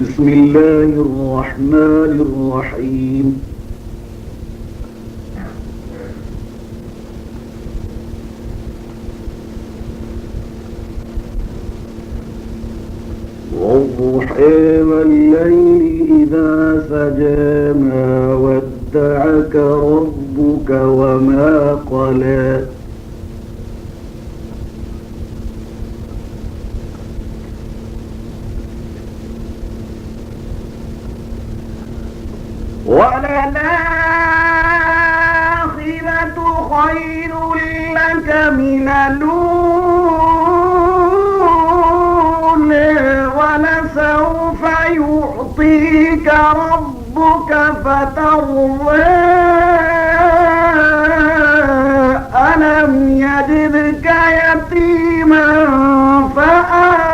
بسم الله الرحمن الرحيم. والضحى والليل إذا سجى ما ودعك ربك وما قلى وللآخرة خير لك من الأولى ولسوف يعطيك ربك فترضى ألم يجدك يتيما فآوى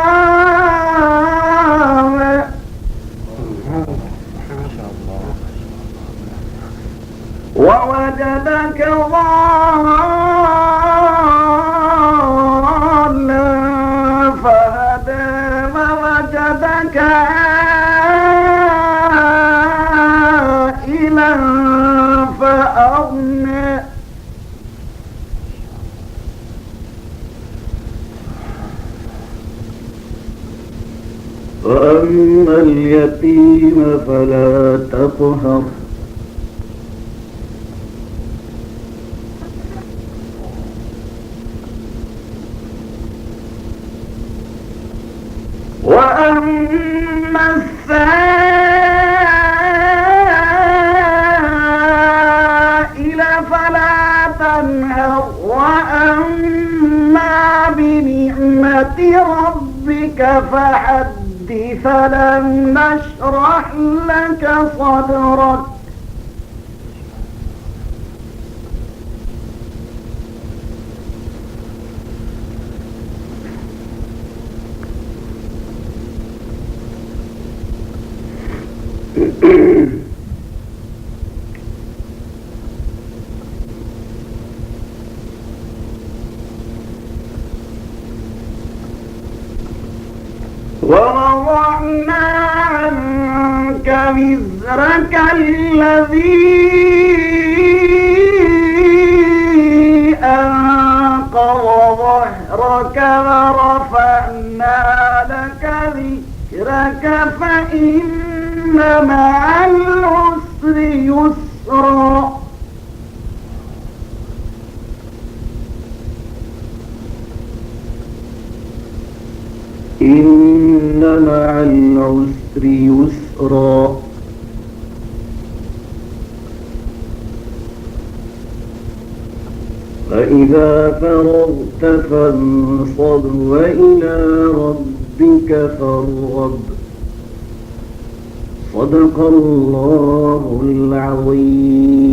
ووجدك ضالا فهدى ووجدك عائلا فأغنى فأما اليتيم فلا تقهر وأما السائل فلا تنهر وأما بنعمة ربك فحدث ألم نشرح لك صدرك ووضعنا عنك وزرك الذي أنقض ظهرك ورفعنا لك ذكرك فإن مع العسر يسرا إن مع العسر يسرا فإذا فرغت فانصب وإلى ربك فارغب صدق الله العظيم.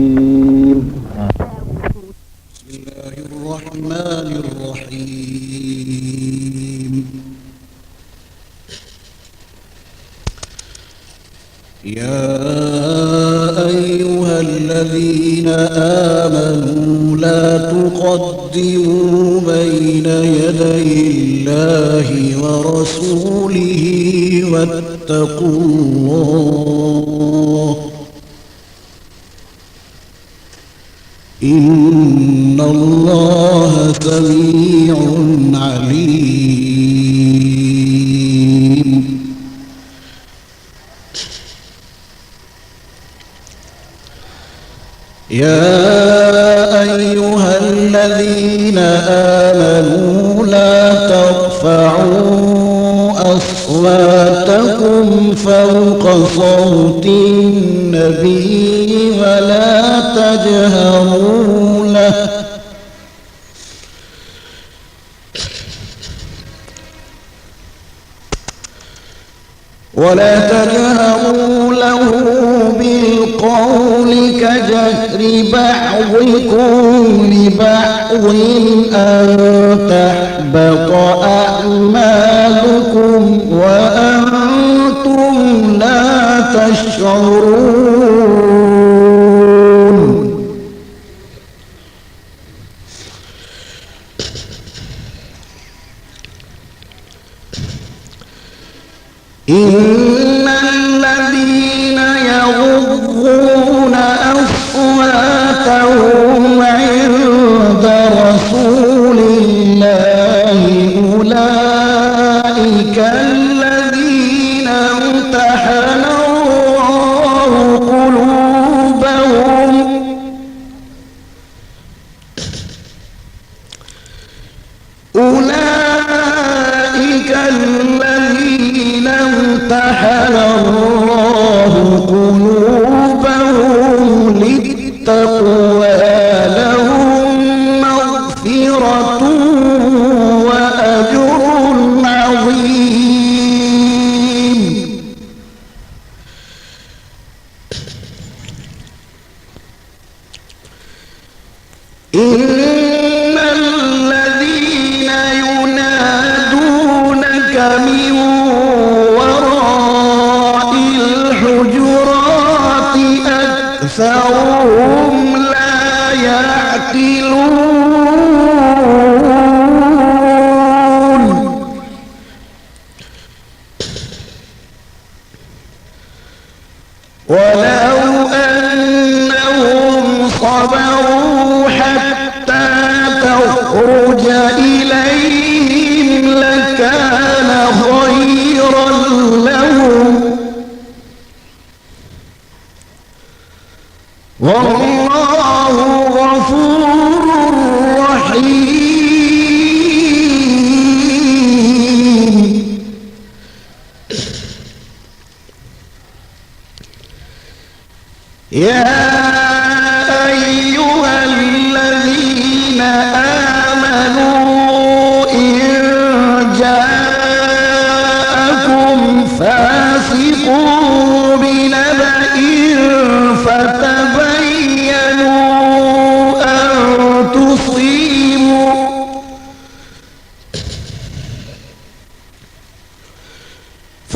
بسم الله الرحمن الرحيم. يا أيها الذين آمنوا لا تقدموا بين يدي الله ورسوله واتقوا الله إن الله سميع عليم. يا أيها الذين آمنوا لا ترفعوا أصواتكم فوق صوت النبي ولا تجهروا له بالقول كجهر بعضكم لبعض أن تحبط أعمالكم وأنتم لا تشعرون. إن أولئك الذين امتحن الله قلوبهم أولئك الذين امتحن الله قلوبهم للتقوى لهم مغفرة وأجر عظيم. إن الذين ينادونك من وراء الحجرات أكثرهم لا يعقلون ولو أنهم صبروا حتى تخرج إليهم لكان خيرا لهم والله غفور رحيم. يا أيها الذين آمنوا إن جاءكم فاسق بنبأ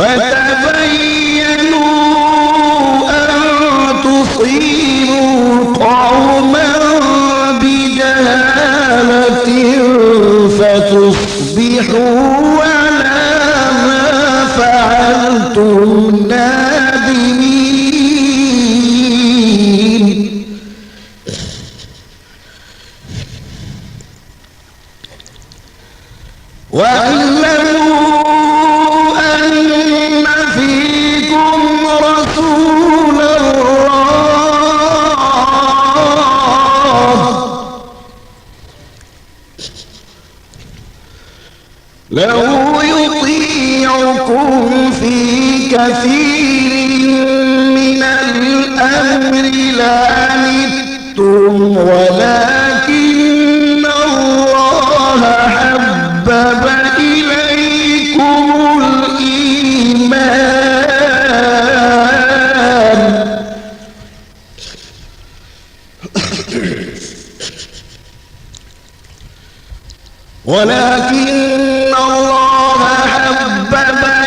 فتبينوا أن تصيبوا قوما بجهالة فتصبحوا على ما فعلتم نادمين. واعلموا أن فيكم رسول الله لو يطيعكم في كثير من الأمر لعنتم ولكن الله حبب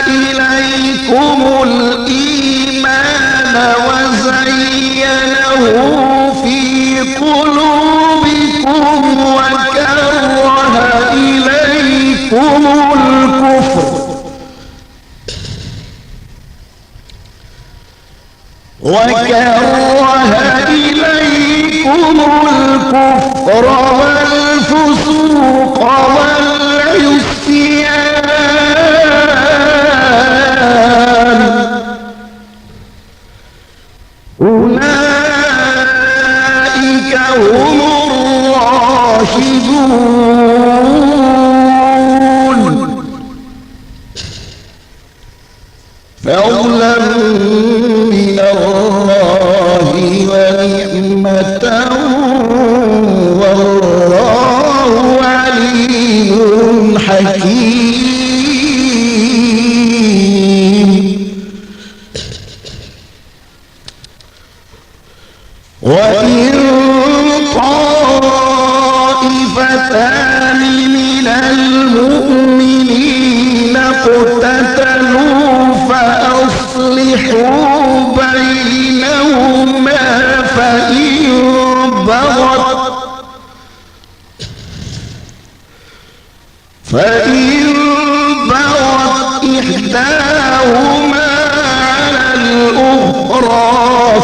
إليكم الإيمان وزينه في قلوبكم وكره إليكم الكفر والفسوق والعصيان أولئك هم الراشدون فضلا من الله ونعمة والله عليم حكيم. وإن طائفتان من المؤمنين اقتتلوا فأصلحوا بينهما فإن بغت إحداهما على الأخرى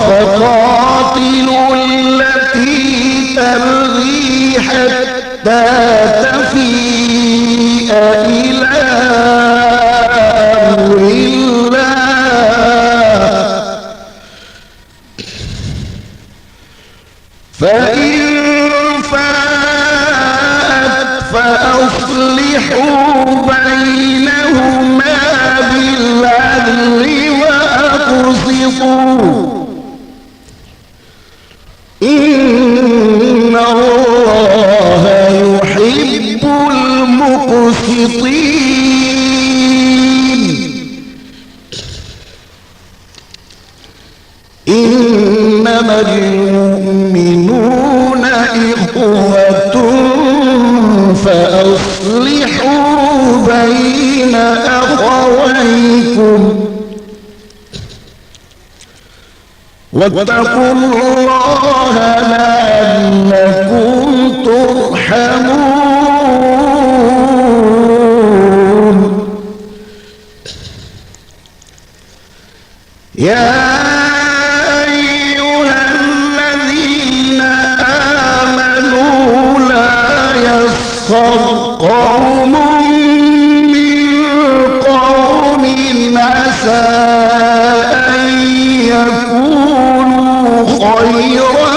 فقاتلوا التي تبغي حتى تفيء إلى أمر الله فإن فاءت فأصلحوا بينهما بالعدل وأقسطوا إن الله يحب المقسطين إنما المؤمنون إخوة فأصلحوا بين أخويكم واتقوا الله لعلكم ترحمون يا أيها الذين آمنوا لا يسخر قوم من قوم عسى أن يكونوا خيرا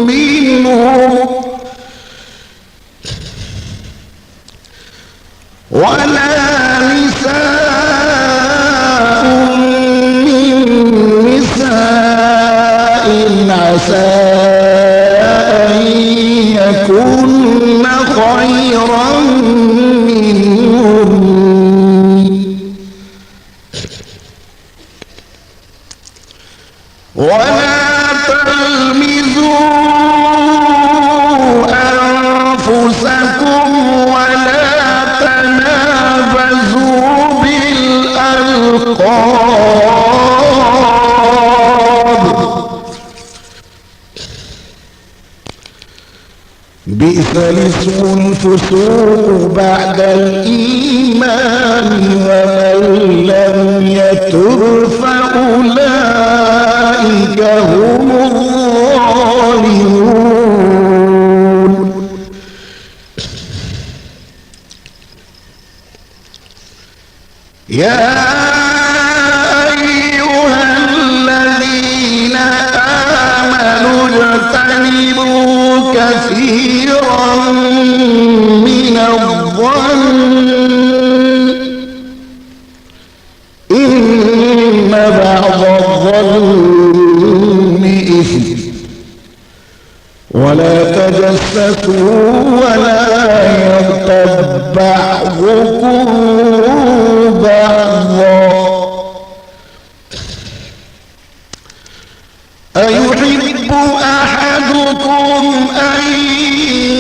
منهم ولا نساء من نساء عسى أن يكون خيرا منهم ولا تلمزوا أنفسكم ولا تنابزوا بالألقاب بئس الاسم الفسوق بعد الإيمان ومن لم يتب فأولئك هم الظالمون يا أيها الذين آمنوا اجتنبوا كثيرا من الظن إن بعض الظن إثم ولا تجسسوا ولا يغتب بعضكم بعضا أيحب أحدكم أن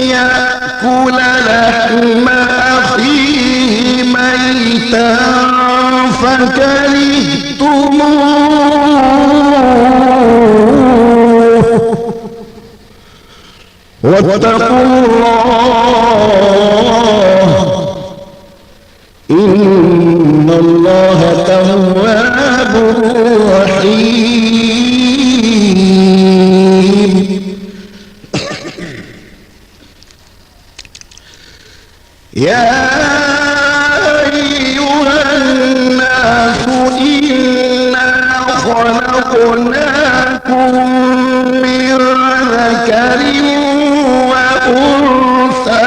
يأكل لحم أخيه ميتا فكرهتموه واتقوا الله إن الله تواب رحيم يا أيها الناس إنا خلقناكم من ذكر وأنثى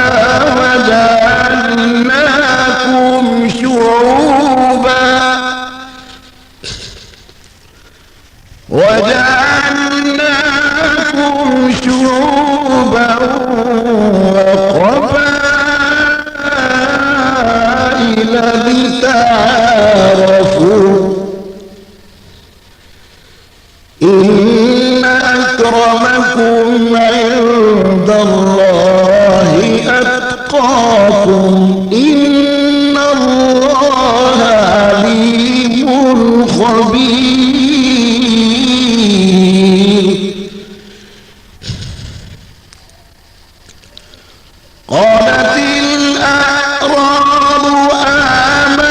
وجعلناكم شعوبا وقبائل لتعارفوا إن أكرمكم عند الله أتقاكم إن الله عليم خبير